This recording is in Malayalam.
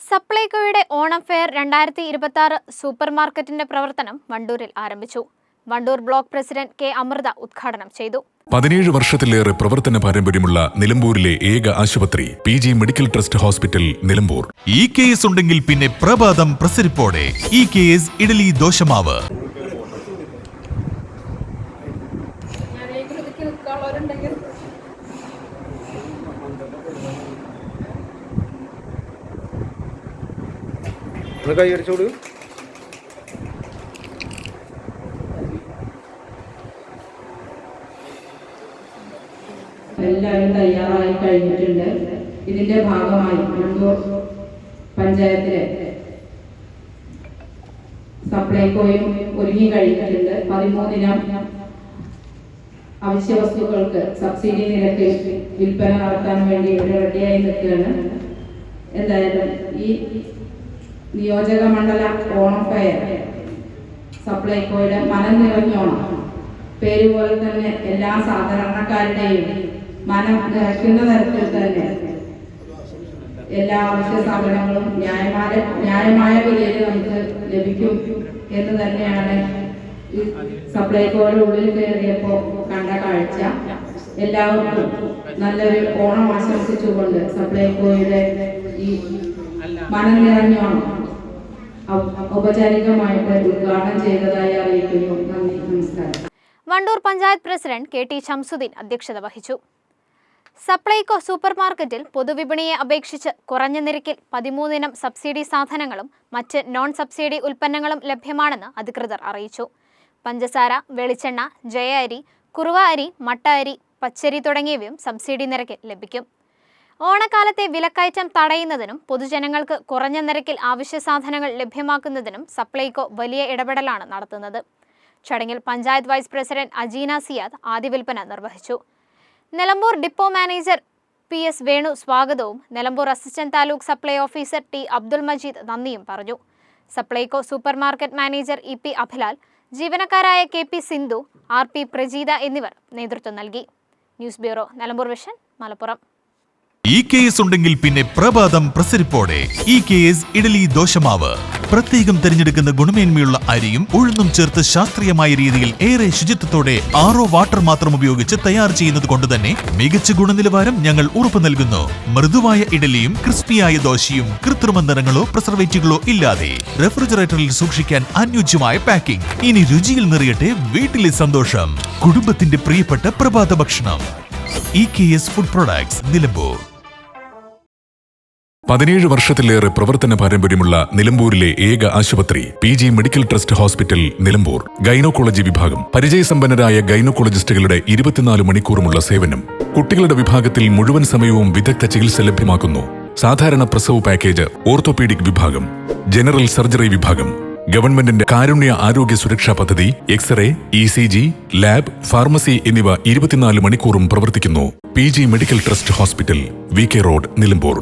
സപ്ലൈകോയുടെ ഓണം ഫെയർ 2026 സൂപ്പർ മാർക്കറ്റിന്റെ പ്രവർത്തനം വണ്ടൂരിൽ ആരംഭിച്ചു. Wandoor block president K Amritha ഉദ്ഘാടനം ചെയ്തു. 17 വർഷത്തിലേറെ പ്രവർത്തന പാരമ്പര്യമുള്ള നിലമ്പൂരിലെ ഏക ആശുപത്രി PG medical trust hospital Nilambur. EKS ഉണ്ടെങ്കിൽ പിന്നെ പ്രഭാതം പ്രസരിപ്പോടെ EKS ഇഡലി ദോശമാവ്. കൈയടിച്ചോട് എല്ലാവരും തയ്യാറായി കഴിഞ്ഞിട്ടുണ്ട്. ഇതിന്റെ ഭാഗമായി വണ്ടൂർ പഞ്ചായത്തിലെ സപ്ലൈകോയും ഒരുങ്ങി കഴിഞ്ഞിട്ടുണ്ട്. 13 ഇനം അവശ്യ വസ്തുക്കൾക്ക് സബ്സിഡി നിരക്കിൽ വിൽപ്പന നടത്താൻ വേണ്ടി ഇവിടെ റെഡിയായി നിൽക്കുകയാണ്. എന്തായാലും ഈ നിയോജക മണ്ഡല ഓണം ഫെയർ സപ്ലൈകോയുടെ മനം നിറഞ്ഞോണം, പേര് പോലെ തന്നെ എല്ലാ സാധാരണക്കാരുടെയും മനം നിറയ്ക്കുന്ന തരത്തിൽ തന്നെ എല്ലാ അവശ്യ സാധനങ്ങളും ന്യായമായ വിലയിൽ നമുക്ക് ലഭിക്കും എന്ന് തന്നെയാണ് ഈ സപ്ലൈകോയുടെ ഉള്ളിൽ കയറിയപ്പോൾ കണ്ട കാഴ്ച. എല്ലാവർക്കും നല്ലൊരു ഓണം ആശംസിച്ചുകൊണ്ട് സപ്ലൈകോയുടെ ഈ മനം നിറഞ്ഞോണം ഔപചാരികമായിട്ട് ഉദ്ഘാടനം ചെയ്തതായി അറിയിക്കുന്നു. നന്ദി, നമസ്കാരം. വണ്ടൂർ പഞ്ചായത്ത് പ്രസിഡന്റ് KT ഷംസുദ്ദീൻ അധ്യക്ഷത വഹിച്ചു. സപ്ലൈകോ സൂപ്പർ മാർക്കറ്റിൽ പൊതുവിപണിയെ അപേക്ഷിച്ച് കുറഞ്ഞ നിരക്കിൽ 13 ഇനം സബ്സിഡി സാധനങ്ങളും മറ്റ് നോൺ സബ്സിഡി ഉൽപ്പന്നങ്ങളും ലഭ്യമാണെന്ന് അധികൃതർ അറിയിച്ചു. പഞ്ചസാര, വെളിച്ചെണ്ണ, ജയ അരി, കുറുവ അരി, മട്ട അരി, പച്ചരി തുടങ്ങിയവയും സബ്സിഡി നിരക്കിൽ ലഭിക്കും. ഓണക്കാലത്തെ വിലക്കയറ്റം തടയുന്നതിനും പൊതുജനങ്ങൾക്ക് കുറഞ്ഞ നിരക്കിൽ ആവശ്യ സാധനങ്ങൾ ലഭ്യമാക്കുന്നതിനും സപ്ലൈകോ വലിയ ഇടപെടലാണ് നടത്തുന്നത്. ചടങ്ങിൽ പഞ്ചായത്ത് വൈസ് പ്രസിഡന്റ് അജീന സിയാദ് ആദ്യ വിൽപ്പന നിർവഹിച്ചു. Nilambur depot manager PS Venu സ്വാഗതവും Nilambur assistant taluk supply officer T Abdul Majeed നന്ദിയും പറഞ്ഞു. Supplyco supermarket manager EP Abhilal, ജീവനക്കാരായ KP സിന്ധു, RP പ്രജീത എന്നിവർ നേതൃത്വം നൽകി. News bureau, Nilambur vision, Malappuram. EKS ഉണ്ടെങ്കിൽ പിന്നെ പ്രഭാതം പ്രസരിപ്പോടെ EKS ഇഡലി ദോശമാവ്. പ്രത്യേകം തിരഞ്ഞെടുക്കുന്ന ഗുണമേന്മയുള്ള അരിയും ഉഴുന്നും ചേർത്ത് ശാസ്ത്രീയമായ രീതിയിൽ ഏറെ ശുചിത്വത്തോടെ RO വാട്ടർ മാത്രം ഉപയോഗിച്ച് തയ്യാർ ചെയ്യുന്നത് കൊണ്ട് തന്നെ മികച്ച ഗുണനിലവാരം ഞങ്ങൾ ഉറപ്പു നൽകുന്നു. മൃദുവായ ഇഡലിയും ക്രിസ്പിയായ ദോശയും കൃത്രിമ നിറങ്ങളോ പ്രിസർവേറ്റീവുകളോ ഇല്ലാതെ റെഫ്രിജറേറ്ററിൽ സൂക്ഷിക്കാൻ അനുയോജ്യമായ പാക്കിംഗ്. ഇനി രുചിയിൽ നിറയട്ടെ വീട്ടിലെ സന്തോഷം. കുടുംബത്തിന്റെ പ്രിയപ്പെട്ട പ്രഭാത ഭക്ഷണം. EKS food products, Nilambur. 17 വർഷത്തിലേറെ പ്രവർത്തന പാരമ്പര്യമുള്ള നിലമ്പൂരിലെ ഏക ആശുപത്രി PG medical trust hospital Nilambur. Gynaecology വിഭാഗം. പരിചയസമ്പന്നരായ ഗൈനോക്കോളജിസ്റ്റുകളുടെ 24 മണിക്കൂറുമുള്ള സേവനം. കുട്ടികളുടെ വിഭാഗത്തിൽ മുഴുവൻ സമയവും വിദഗ്ധ ചികിത്സ ലഭ്യമാക്കുന്നു. സാധാരണ പ്രസവ പാക്കേജ്, ഓർത്തോപീഡിക് വിഭാഗം, ജനറൽ സർജറി വിഭാഗം, ഗവൺമെന്റിന്റെ കാരുണ്യ ആരോഗ്യ സുരക്ഷാ പദ്ധതി, എക്സ്റേ, ECG, ലാബ്, ഫാർമസി എന്നിവ 24 മണിക്കൂറും പ്രവർത്തിക്കുന്നു. PG medical trust hospital, VK road, Nilambur.